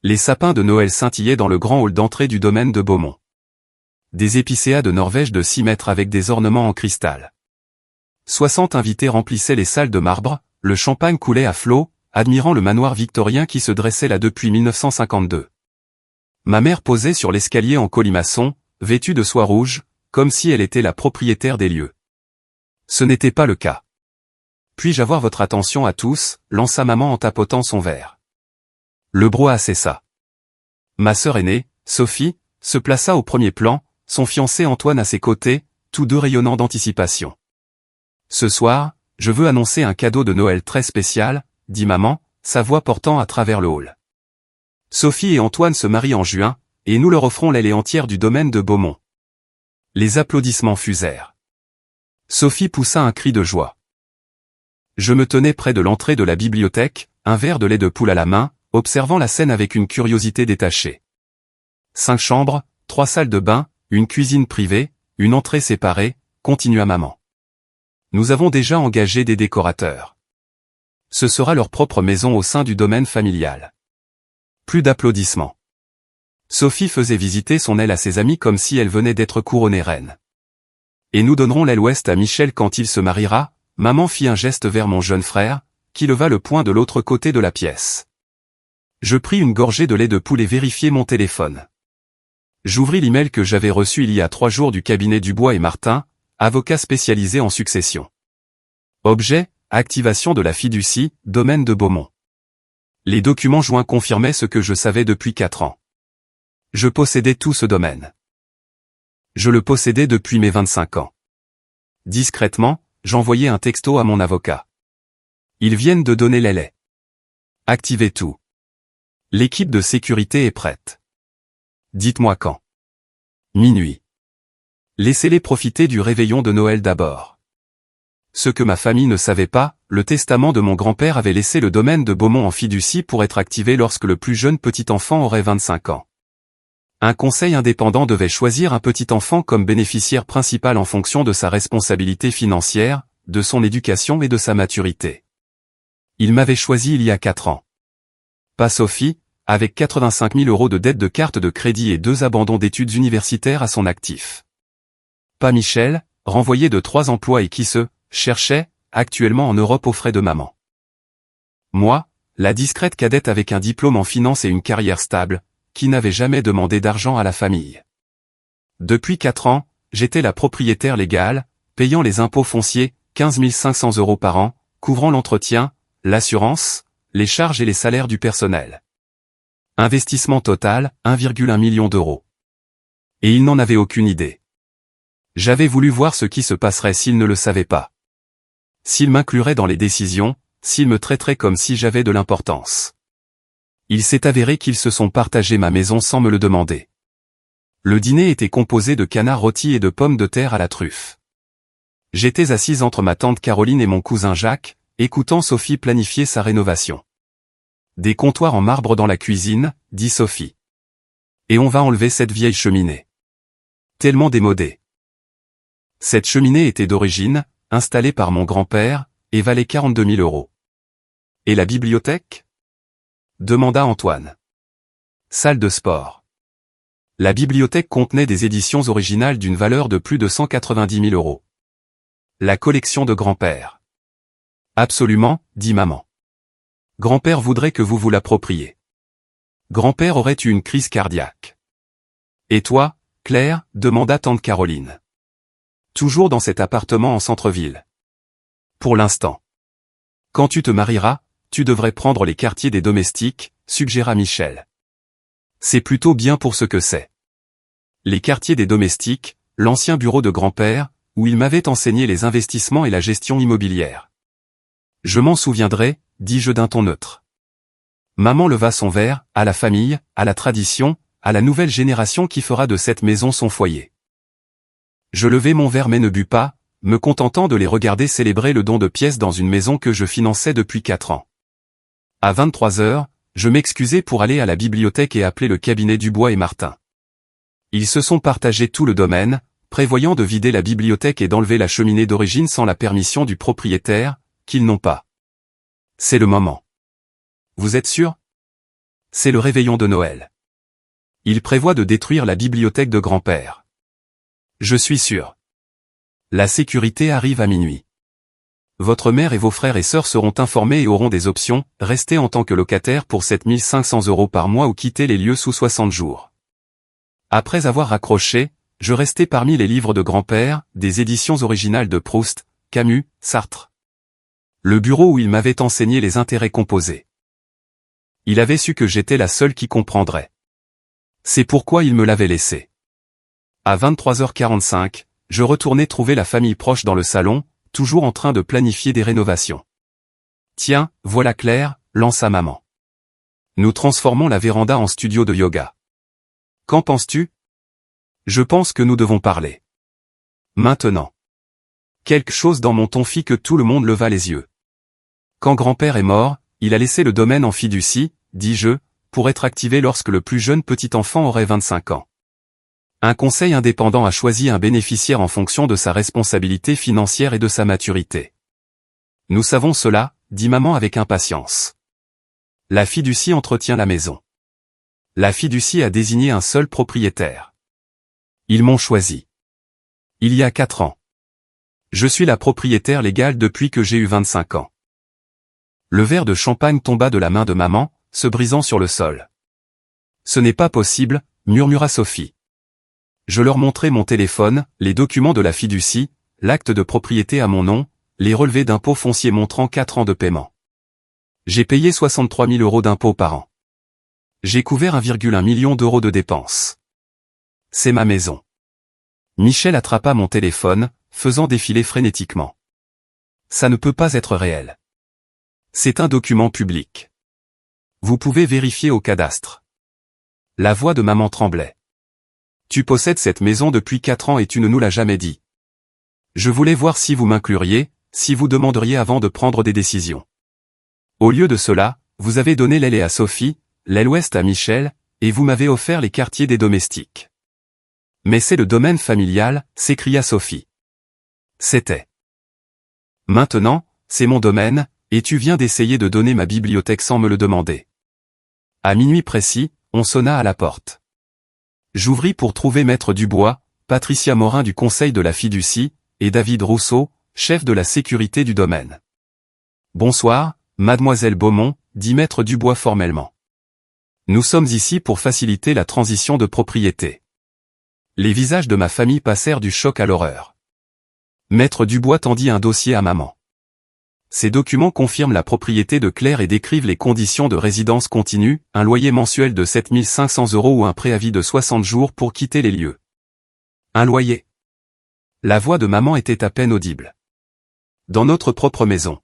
Les sapins de Noël scintillaient dans le grand hall d'entrée du domaine de Beaumont. Des épicéas de Norvège de 6 mètres avec des ornements en cristal. 60 invités remplissaient les salles de marbre, le champagne coulait à flots, admirant le manoir victorien qui se dressait là depuis 1952. Ma mère posait sur l'escalier en colimaçon, vêtue de soie rouge, comme si elle était la propriétaire des lieux. Ce n'était pas le cas. Puis-je avoir votre attention à tous, lança maman en tapotant son verre. Le brouhaha cessa. Ma sœur aînée, Sophie, se plaça au premier plan, son fiancé Antoine à ses côtés, tous deux rayonnants d'anticipation. Ce soir, je veux annoncer un cadeau de Noël très spécial, dit maman, sa voix portant à travers le hall. Sophie et Antoine se marient en juin, et nous leur offrons l'aile entière du domaine de Beaumont. Les applaudissements fusèrent. Sophie poussa un cri de joie. Je me tenais près de l'entrée de la bibliothèque, un verre de lait de poule à la main, observant la scène avec une curiosité détachée. 5 chambres, 3 salles de bain, une cuisine privée, une entrée séparée, continua maman. Nous avons déjà engagé des décorateurs. Ce sera leur propre maison au sein du domaine familial. Plus d'applaudissements. Sophie faisait visiter son aile à ses amis comme si elle venait d'être couronnée reine. Et nous donnerons l'aile ouest à Michel quand il se mariera, maman fit un geste vers mon jeune frère, qui leva le poing de l'autre côté de la pièce. Je pris une gorgée de lait de poule et vérifiai mon téléphone. J'ouvris l'email que j'avais reçu il y a 3 jours du cabinet Dubois et Martin, avocat spécialisé en succession. Objet, activation de la fiducie, domaine de Beaumont. Les documents joints confirmaient ce que je savais depuis 4 ans. Je possédais tout ce domaine. Je le possédais depuis mes 25 ans. Discrètement, j'envoyai un texto à mon avocat. Ils viennent de donner les laits. Activez tout. L'équipe de sécurité est prête. Dites-moi quand. Minuit. Laissez-les profiter du réveillon de Noël d'abord. Ce que ma famille ne savait pas, le testament de mon grand-père avait laissé le domaine de Beaumont en fiducie pour être activé lorsque le plus jeune petit enfant aurait 25 ans. Un conseil indépendant devait choisir un petit enfant comme bénéficiaire principal en fonction de sa responsabilité financière, de son éducation et de sa maturité. Il m'avait choisi il y a 4 ans. Pas Sophie, avec 85 000 € de dettes de carte de crédit et 2 abandons d'études universitaires à son actif. Pas Michel, renvoyé de 3 emplois et qui se cherchait, actuellement en Europe aux frais de maman. Moi, la discrète cadette avec un diplôme en finance et une carrière stable, qui n'avait jamais demandé d'argent à la famille. Depuis 4 ans, j'étais la propriétaire légale, payant les impôts fonciers, 15 500 € par an, couvrant l'entretien, l'assurance, les charges et les salaires du personnel. Investissement total, 1,1 million d'euros. Et il n'en avait aucune idée. J'avais voulu voir ce qui se passerait s'il ne le savait pas. S'il m'inclurait dans les décisions, s'il me traiterait comme si j'avais de l'importance. Il s'est avéré qu'ils se sont partagés ma maison sans me le demander. Le dîner était composé de canards rôtis et de pommes de terre à la truffe. J'étais assise entre ma tante Caroline et mon cousin Jacques, écoutant Sophie planifier sa rénovation. Des comptoirs en marbre dans la cuisine, dit Sophie. Et on va enlever cette vieille cheminée. Tellement démodée. Cette cheminée était d'origine, installée par mon grand-père, et valait 42 000 €. Et la bibliothèque ? Demanda Antoine. Salle de sport. La bibliothèque contenait des éditions originales d'une valeur de plus de 190 000 €. La collection de grand-père. Absolument, dit maman. Grand-père voudrait que vous vous l'appropriez. Grand-père aurait eu une crise cardiaque. Et toi, Claire, demanda tante Caroline. Toujours dans cet appartement en centre-ville. Pour l'instant. Quand tu te marieras, tu devrais prendre les quartiers des domestiques, suggéra Michel. C'est plutôt bien pour ce que c'est. Les quartiers des domestiques, l'ancien bureau de grand-père, où il m'avait enseigné les investissements et la gestion immobilière. Je m'en souviendrai, dis-je d'un ton neutre. Maman leva son verre, à la famille, à la tradition, à la nouvelle génération qui fera de cette maison son foyer. Je levai mon verre mais ne bus pas, me contentant de les regarder célébrer le don de pièces dans une maison que je finançais depuis 4 ans. À 23 heures, je m'excusai pour aller à la bibliothèque et appeler le cabinet Dubois et Martin. Ils se sont partagés tout le domaine, prévoyant de vider la bibliothèque et d'enlever la cheminée d'origine sans la permission du propriétaire, qu'ils n'ont pas. C'est le moment. Vous êtes sûr ? C'est le réveillon de Noël. Il prévoit de détruire la bibliothèque de grand-père. Je suis sûr. La sécurité arrive à minuit. Votre mère et vos frères et sœurs seront informés et auront des options, rester en tant que locataire pour 7 500 € par mois ou quitter les lieux sous 60 jours. Après avoir raccroché, je restais parmi les livres de grand-père, des éditions originales de Proust, Camus, Sartre. Le bureau où il m'avait enseigné les intérêts composés. Il avait su que j'étais la seule qui comprendrait. C'est pourquoi il me l'avait laissé. À 23h45, je retournais trouver la famille proche dans le salon, toujours en train de planifier des rénovations. Tiens, voilà Claire, lança maman. Nous transformons la véranda en studio de yoga. Qu'en penses-tu? Je pense que nous devons parler. Maintenant. Quelque chose dans mon ton fit que tout le monde leva les yeux. Quand grand-père est mort, il a laissé le domaine en fiducie, dis-je, pour être activé lorsque le plus jeune petit enfant aurait 25 ans. Un conseil indépendant a choisi un bénéficiaire en fonction de sa responsabilité financière et de sa maturité. Nous savons cela, dit maman avec impatience. La fiducie entretient la maison. La fiducie a désigné un seul propriétaire. Ils m'ont choisi. Il y a 4 ans. Je suis la propriétaire légale depuis que j'ai eu 25 ans. Le verre de champagne tomba de la main de maman, se brisant sur le sol. Ce n'est pas possible, murmura Sophie. Je leur montrai mon téléphone, les documents de la fiducie, l'acte de propriété à mon nom, les relevés d'impôts fonciers montrant 4 ans de paiement. J'ai payé 63 000 € d'impôts par an. J'ai couvert 1,1 million d'euros de dépenses. C'est ma maison. Michel attrapa mon téléphone, faisant défiler frénétiquement. Ça ne peut pas être réel. C'est un document public. Vous pouvez vérifier au cadastre. La voix de maman tremblait. Tu possèdes cette maison depuis 4 ans et tu ne nous l'as jamais dit. Je voulais voir si vous m'incluriez, si vous demanderiez avant de prendre des décisions. Au lieu de cela, vous avez donné l'aile à Sophie, l'aile ouest à Michel, et vous m'avez offert les quartiers des domestiques. Mais c'est le domaine familial, s'écria Sophie. C'était. Maintenant, c'est mon domaine, et tu viens d'essayer de donner ma bibliothèque sans me le demander. À minuit précis, on sonna à la porte. J'ouvris pour trouver Maître Dubois, Patricia Morin du conseil de la fiducie, et David Rousseau, chef de la sécurité du domaine. Bonsoir, mademoiselle Beaumont, dit Maître Dubois formellement. Nous sommes ici pour faciliter la transition de propriété. Les visages de ma famille passèrent du choc à l'horreur. Maître Dubois tendit un dossier à maman. Ces documents confirment la propriété de Claire et décrivent les conditions de résidence continue, un loyer mensuel de 7 500 € ou un préavis de 60 jours pour quitter les lieux. Un loyer. La voix de maman était à peine audible. Dans notre propre maison.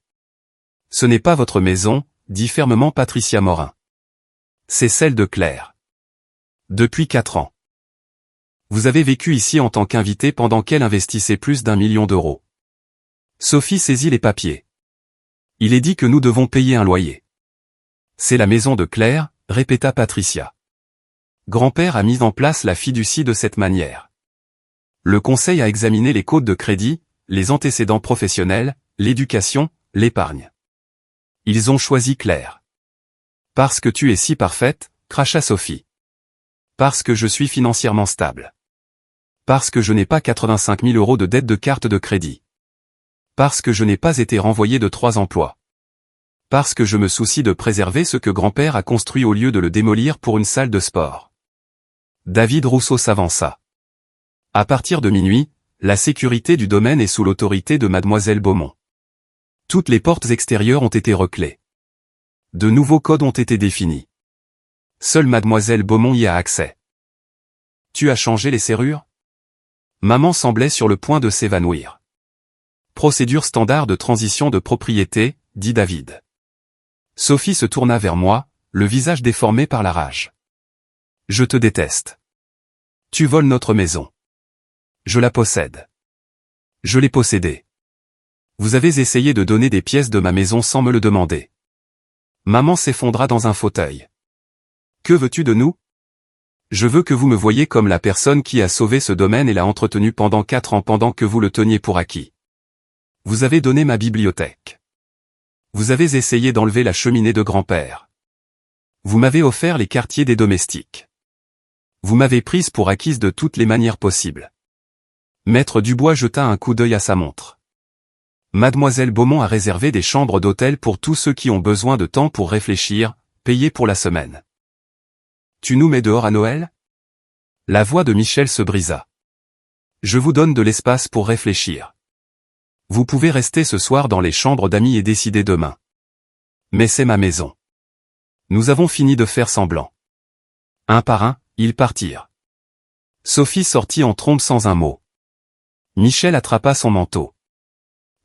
Ce n'est pas votre maison, dit fermement Patricia Morin. C'est celle de Claire. Depuis 4 ans. Vous avez vécu ici en tant qu'invité pendant qu'elle investissait plus d'1 million d'euros. Sophie saisit les papiers. Il est dit que nous devons payer un loyer. C'est la maison de Claire, répéta Patricia. Grand-père a mis en place la fiducie de cette manière. Le conseil a examiné les codes de crédit, les antécédents professionnels, l'éducation, l'épargne. Ils ont choisi Claire. Parce que tu es si parfaite, cracha Sophie. Parce que je suis financièrement stable. Parce que je n'ai pas 85 000 € de dette de carte de crédit. Parce que je n'ai pas été renvoyé de 3 emplois. Parce que je me soucie de préserver ce que grand-père a construit au lieu de le démolir pour une salle de sport. David Rousseau s'avança. À partir de minuit, la sécurité du domaine est sous l'autorité de mademoiselle Beaumont. Toutes les portes extérieures ont été reclées. De nouveaux codes ont été définis. Seule mademoiselle Beaumont y a accès. Tu as changé les serrures? Maman semblait sur le point de s'évanouir. Procédure standard de transition de propriété, dit David. Sophie se tourna vers moi, le visage déformé par la rage. Je te déteste. Tu voles notre maison. Je la possède. Je l'ai possédée. Vous avez essayé de donner des pièces de ma maison sans me le demander. Maman s'effondra dans un fauteuil. Que veux-tu de nous? Je veux que vous me voyiez comme la personne qui a sauvé ce domaine et l'a entretenu pendant 4 ans pendant que vous le teniez pour acquis. Vous avez donné ma bibliothèque. Vous avez essayé d'enlever la cheminée de grand-père. Vous m'avez offert les quartiers des domestiques. Vous m'avez prise pour acquise de toutes les manières possibles. Maître Dubois jeta un coup d'œil à sa montre. Mademoiselle Beaumont a réservé des chambres d'hôtel pour tous ceux qui ont besoin de temps pour réfléchir, payés pour la semaine. Tu nous mets dehors à Noël? La voix de Michel se brisa. Je vous donne de l'espace pour réfléchir. Vous pouvez rester ce soir dans les chambres d'amis et décider demain. Mais c'est ma maison. Nous avons fini de faire semblant. Un par un, ils partirent. Sophie sortit en trombe sans un mot. Michel attrapa son manteau.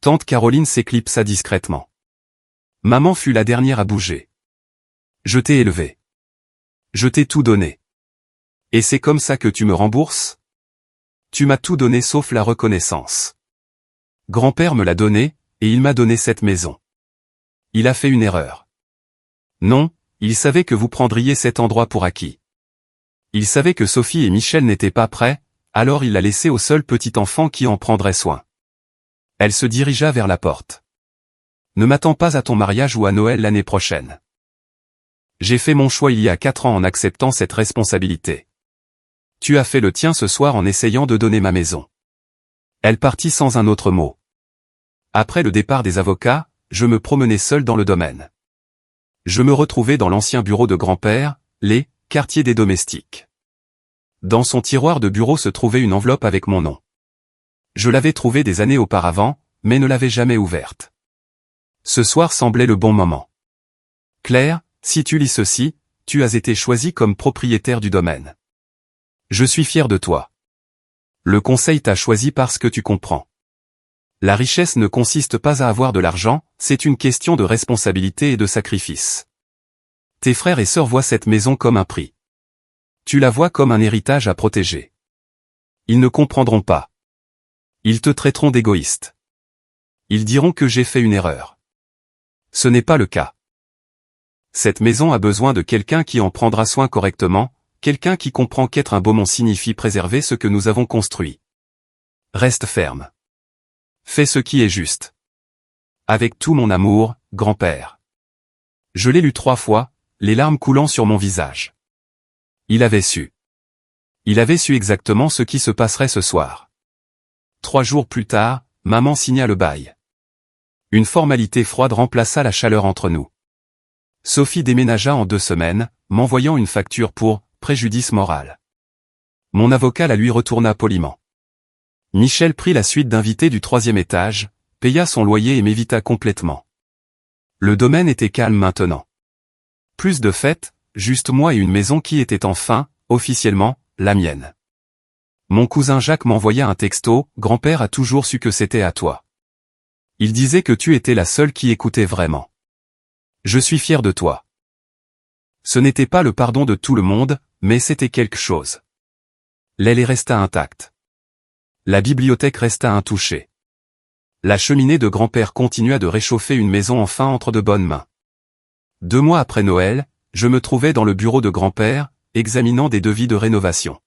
Tante Caroline s'éclipsa discrètement. Maman fut la dernière à bouger. Je t'ai élevé. Je t'ai tout donné. Et c'est comme ça que tu me rembourses? Tu m'as tout donné sauf la reconnaissance. Grand-père me l'a donné, et il m'a donné cette maison. Il a fait une erreur. Non, il savait que vous prendriez cet endroit pour acquis. Il savait que Sophie et Michel n'étaient pas prêts, alors il l'a laissé au seul petit enfant qui en prendrait soin. Elle se dirigea vers la porte. Ne m'attends pas à ton mariage ou à Noël l'année prochaine. J'ai fait mon choix il y a 4 ans en acceptant cette responsabilité. Tu as fait le tien ce soir en essayant de donner ma maison. Elle partit sans un autre mot. Après le départ des avocats, je me promenais seul dans le domaine. Je me retrouvais dans l'ancien bureau de grand-père, les quartiers des domestiques. Dans son tiroir de bureau se trouvait une enveloppe avec mon nom. Je l'avais trouvée des années auparavant, mais ne l'avais jamais ouverte. Ce soir semblait le bon moment. Claire, si tu lis ceci, tu as été choisie comme propriétaire du domaine. Je suis fier de toi. Le conseil t'a choisi parce que tu comprends. La richesse ne consiste pas à avoir de l'argent, c'est une question de responsabilité et de sacrifice. Tes frères et sœurs voient cette maison comme un prix. Tu la vois comme un héritage à protéger. Ils ne comprendront pas. Ils te traiteront d'égoïste. Ils diront que j'ai fait une erreur. Ce n'est pas le cas. Cette maison a besoin de quelqu'un qui en prendra soin correctement, quelqu'un qui comprend qu'être un Beaumont signifie préserver ce que nous avons construit. Reste ferme. Fais ce qui est juste. Avec tout mon amour, grand-père. Je l'ai lu 3 fois, les larmes coulant sur mon visage. Il avait su. Il avait su exactement ce qui se passerait ce soir. 3 jours plus tard, maman signa le bail. Une formalité froide remplaça la chaleur entre nous. Sophie déménagea en 2 semaines, m'envoyant une facture pour préjudice moral. Mon avocat la lui retourna poliment. Michel prit la suite d'invités du 3e étage, paya son loyer et m'évita complètement. Le domaine était calme maintenant. Plus de fêtes, juste moi et une maison qui était enfin, officiellement, la mienne. Mon cousin Jacques m'envoya un texto, « Grand-père a toujours su que c'était à toi. Il disait que tu étais la seule qui écoutait vraiment. Je suis fier de toi. » Ce n'était pas le pardon de tout le monde, mais c'était quelque chose. L'aile resta intacte. La bibliothèque resta intouchée. La cheminée de grand-père continua de réchauffer une maison enfin entre de bonnes mains. 2 mois après Noël, je me trouvais dans le bureau de grand-père, examinant des devis de rénovation.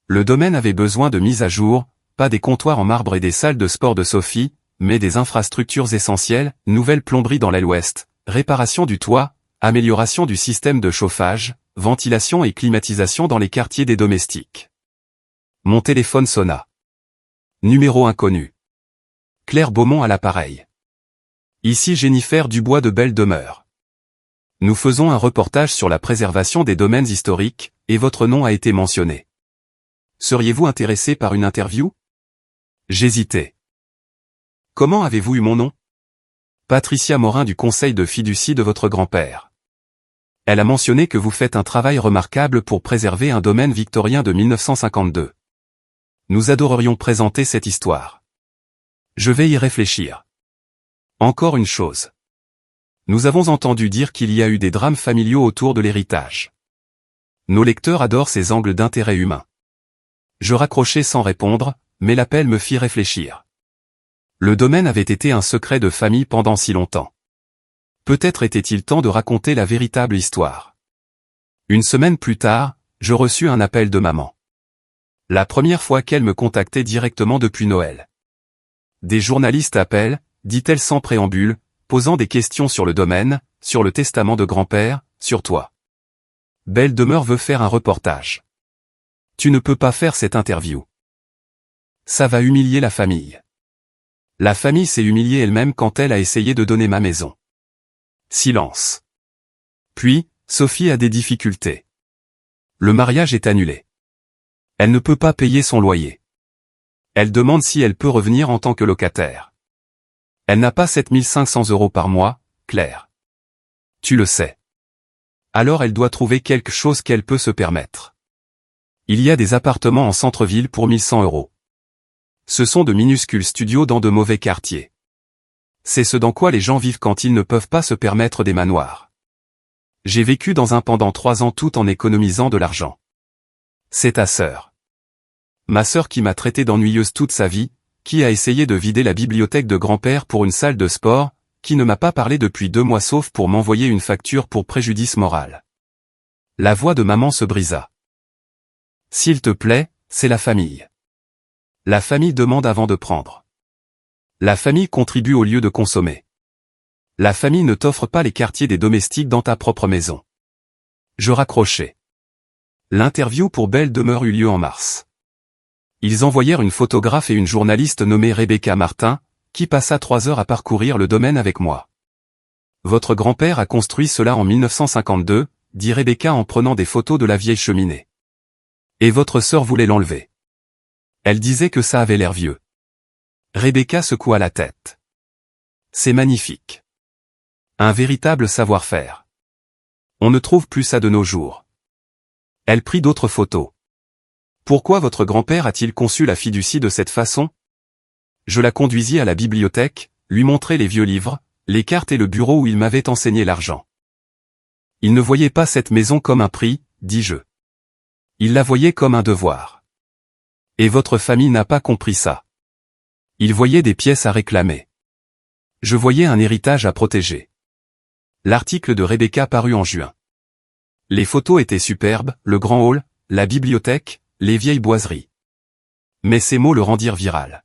Le domaine avait besoin de mise à jour, pas des comptoirs en marbre et des salles de sport de Sophie, mais des infrastructures essentielles, nouvelle plomberie dans l'aile ouest, réparation du toit, amélioration du système de chauffage, ventilation et climatisation dans les quartiers des domestiques. Mon téléphone sonna. Numéro inconnu. Claire Beaumont à l'appareil. Ici Jennifer Dubois de Belle Demeure. Nous faisons un reportage sur la préservation des domaines historiques, et votre nom a été mentionné. Seriez-vous intéressé par une interview? J'hésitais. Comment avez-vous eu mon nom? Patricia Morin du conseil de fiducie de votre grand-père. Elle a mentionné que vous faites un travail remarquable pour préserver un domaine victorien de 1952. Nous adorerions présenter cette histoire. Je vais y réfléchir. Encore une chose. Nous avons entendu dire qu'il y a eu des drames familiaux autour de l'héritage. Nos lecteurs adorent ces angles d'intérêt humain. Je raccrochai sans répondre, mais l'appel me fit réfléchir. Le domaine avait été un secret de famille pendant si longtemps. Peut-être était-il temps de raconter la véritable histoire. Une semaine plus tard, je reçus un appel de maman. La première fois qu'elle me contactait directement depuis Noël. Des journalistes appellent, dit-elle sans préambule, posant des questions sur le domaine, sur le testament de grand-père, sur toi. Belle Demeure veut faire un reportage. Tu ne peux pas faire cette interview. Ça va humilier la famille. La famille s'est humiliée elle-même quand elle a essayé de donner ma maison. Silence. Puis, Sophie a des difficultés. Le mariage est annulé. Elle ne peut pas payer son loyer. Elle demande si elle peut revenir en tant que locataire. Elle n'a pas 7500 € par mois, Claire. Tu le sais. Alors elle doit trouver quelque chose qu'elle peut se permettre. Il y a des appartements en centre-ville pour 1100 €. Ce sont de minuscules studios dans de mauvais quartiers. C'est ce dans quoi les gens vivent quand ils ne peuvent pas se permettre des manoirs. J'ai vécu dans un pendant 3 ans tout en économisant de l'argent. C'est ta sœur. Ma sœur qui m'a traité d'ennuyeuse toute sa vie, qui a essayé de vider la bibliothèque de grand-père pour une salle de sport, qui ne m'a pas parlé depuis 2 mois sauf pour m'envoyer une facture pour préjudice moral. La voix de maman se brisa. S'il te plaît, c'est la famille. La famille demande avant de prendre. La famille contribue au lieu de consommer. La famille ne t'offre pas les quartiers des domestiques dans ta propre maison. Je raccrochai. L'interview pour Belle Demeure eut lieu en mars. Ils envoyèrent une photographe et une journaliste nommée Rebecca Martin, qui passa 3 heures à parcourir le domaine avec moi. Votre grand-père a construit cela en 1952, dit Rebecca en prenant des photos de la vieille cheminée. Et votre sœur voulait l'enlever. Elle disait que ça avait l'air vieux. Rebecca secoua la tête. C'est magnifique. Un véritable savoir-faire. On ne trouve plus ça de nos jours. Elle prit d'autres photos. Pourquoi votre grand-père a-t-il conçu la fiducie de cette façon? Je la conduisis à la bibliothèque, lui montrai les vieux livres, les cartes et le bureau où il m'avait enseigné l'argent. Il ne voyait pas cette maison comme un prix, dis-je. Il la voyait comme un devoir. Et votre famille n'a pas compris ça. Il voyait des pièces à réclamer. Je voyais un héritage à protéger. L'article de Rebecca parut en juin. Les photos étaient superbes, le grand hall, la bibliothèque, les vieilles boiseries. Mais ces mots le rendirent viral.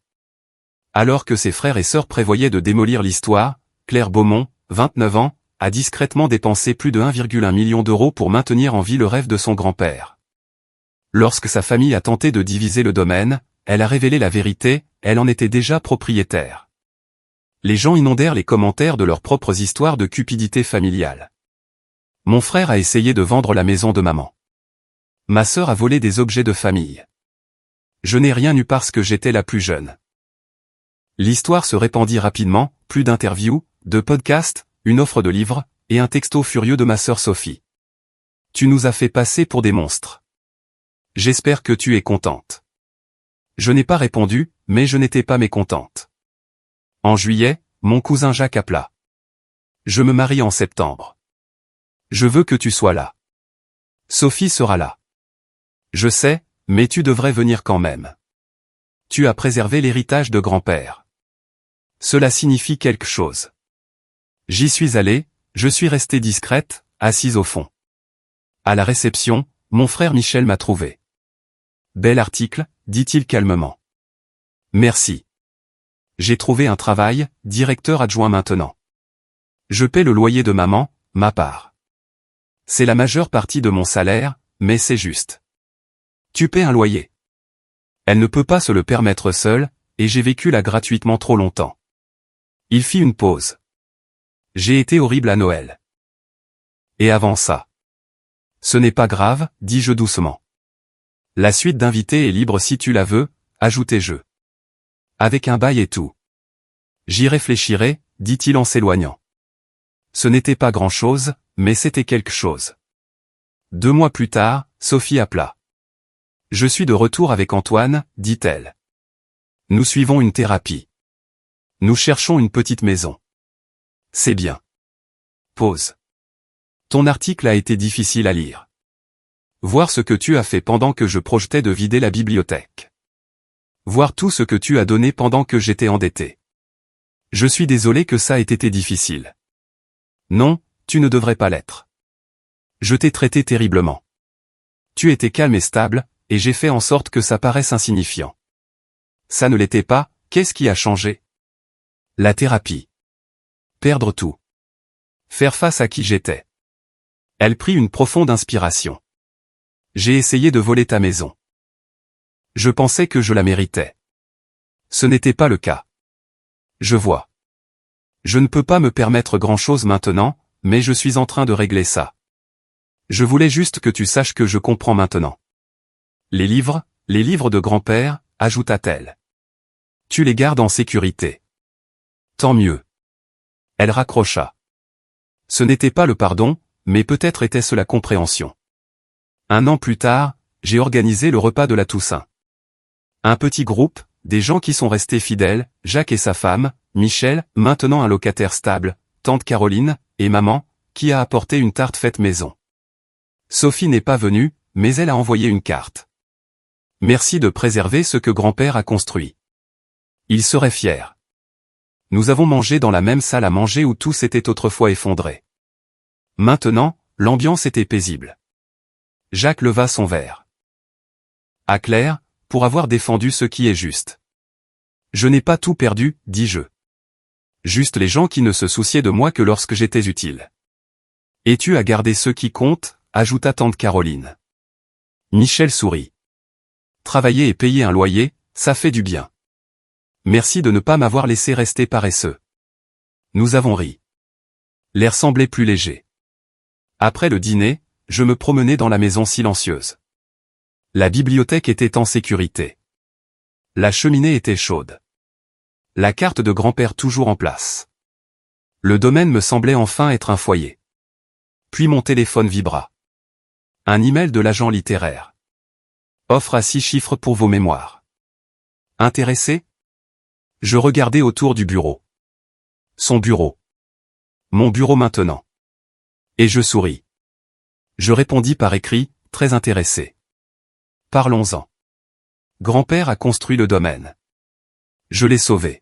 Alors que ses frères et sœurs prévoyaient de démolir l'histoire, Claire Beaumont, 29 ans, a discrètement dépensé plus de 1,1 million d'euros pour maintenir en vie le rêve de son grand-père. Lorsque sa famille a tenté de diviser le domaine, elle a révélé la vérité, elle en était déjà propriétaire. Les gens inondèrent les commentaires de leurs propres histoires de cupidité familiale. Mon frère a essayé de vendre la maison de maman. Ma sœur a volé des objets de famille. Je n'ai rien eu parce que j'étais la plus jeune. L'histoire se répandit rapidement, plus d'interviews, de podcasts, une offre de livres, et un texto furieux de ma sœur Sophie. Tu nous as fait passer pour des monstres. J'espère que tu es contente. Je n'ai pas répondu, mais je n'étais pas mécontente. En juillet, mon cousin Jacques appela. Je me marie en septembre. Je veux que tu sois là. Sophie sera là. Je sais, mais tu devrais venir quand même. Tu as préservé l'héritage de grand-père. Cela signifie quelque chose. J'y suis allé, je suis restée discrète, assise au fond. À la réception, mon frère Michel m'a trouvé. Bel article, dit-il calmement. Merci. J'ai trouvé un travail, directeur adjoint maintenant. Je paie le loyer de maman, ma part. C'est la majeure partie de mon salaire, mais c'est juste. Tu paies un loyer. Elle ne peut pas se le permettre seule, et j'ai vécu là gratuitement trop longtemps. Il fit une pause. J'ai été horrible à Noël. Et avant ça. Ce n'est pas grave, dis-je doucement. La suite d'invités est libre si tu la veux, ajoutai-je. Avec un bail et tout. J'y réfléchirai, dit-il en s'éloignant. Ce n'était pas grand-chose, mais c'était quelque chose. 2 mois plus tard, Sophie appela. Je suis de retour avec Antoine, dit-elle. Nous suivons une thérapie. Nous cherchons une petite maison. C'est bien. Pause. Ton article a été difficile à lire. Voir ce que tu as fait pendant que je projetais de vider la bibliothèque. Voir tout ce que tu as donné pendant que j'étais endetté. Je suis désolé que ça ait été difficile. Non, tu ne devrais pas l'être. Je t'ai traité terriblement. Tu étais calme et stable, et j'ai fait en sorte que ça paraisse insignifiant. Ça ne l'était pas, qu'est-ce qui a changé? La thérapie. Perdre tout. Faire face à qui j'étais. Elle prit une profonde inspiration. J'ai essayé de voler ta maison. Je pensais que je la méritais. Ce n'était pas le cas. Je vois. Je ne peux pas me permettre grand-chose maintenant, mais je suis en train de régler ça. Je voulais juste que tu saches que je comprends maintenant. Les livres de grand-père, ajouta-t-elle. Tu les gardes en sécurité. Tant mieux. Elle raccrocha. Ce n'était pas le pardon, mais peut-être était-ce la compréhension. 1 an plus tard, j'ai organisé le repas de la Toussaint. Un petit groupe, des gens qui sont restés fidèles, Jacques et sa femme, Michel, maintenant un locataire stable, tante Caroline, et maman, qui a apporté une tarte faite maison. Sophie n'est pas venue, mais elle a envoyé une carte. Merci de préserver ce que grand-père a construit. Il serait fier. Nous avons mangé dans la même salle à manger où tout s'était autrefois effondré. Maintenant, l'ambiance était paisible. Jacques leva son verre. À Claire, pour avoir défendu ce qui est juste. Je n'ai pas tout perdu, dis-je. Juste les gens qui ne se souciaient de moi que lorsque j'étais utile. Et tu as gardé ceux qui comptent, ajouta tante Caroline. Michel sourit. Travailler et payer un loyer, ça fait du bien. Merci de ne pas m'avoir laissé rester paresseux. Nous avons ri. L'air semblait plus léger. Après le dîner, je me promenais dans la maison silencieuse. La bibliothèque était en sécurité. La cheminée était chaude. La carte de grand-père toujours en place. Le domaine me semblait enfin être un foyer. Puis mon téléphone vibra. Un email de l'agent littéraire. Offre à 6 chiffres pour vos mémoires. Intéressé? Je regardais autour du bureau. Son bureau. Mon bureau maintenant. Et je souris. Je répondis par écrit, très intéressé. Parlons-en. Grand-père a construit le domaine. Je l'ai sauvé.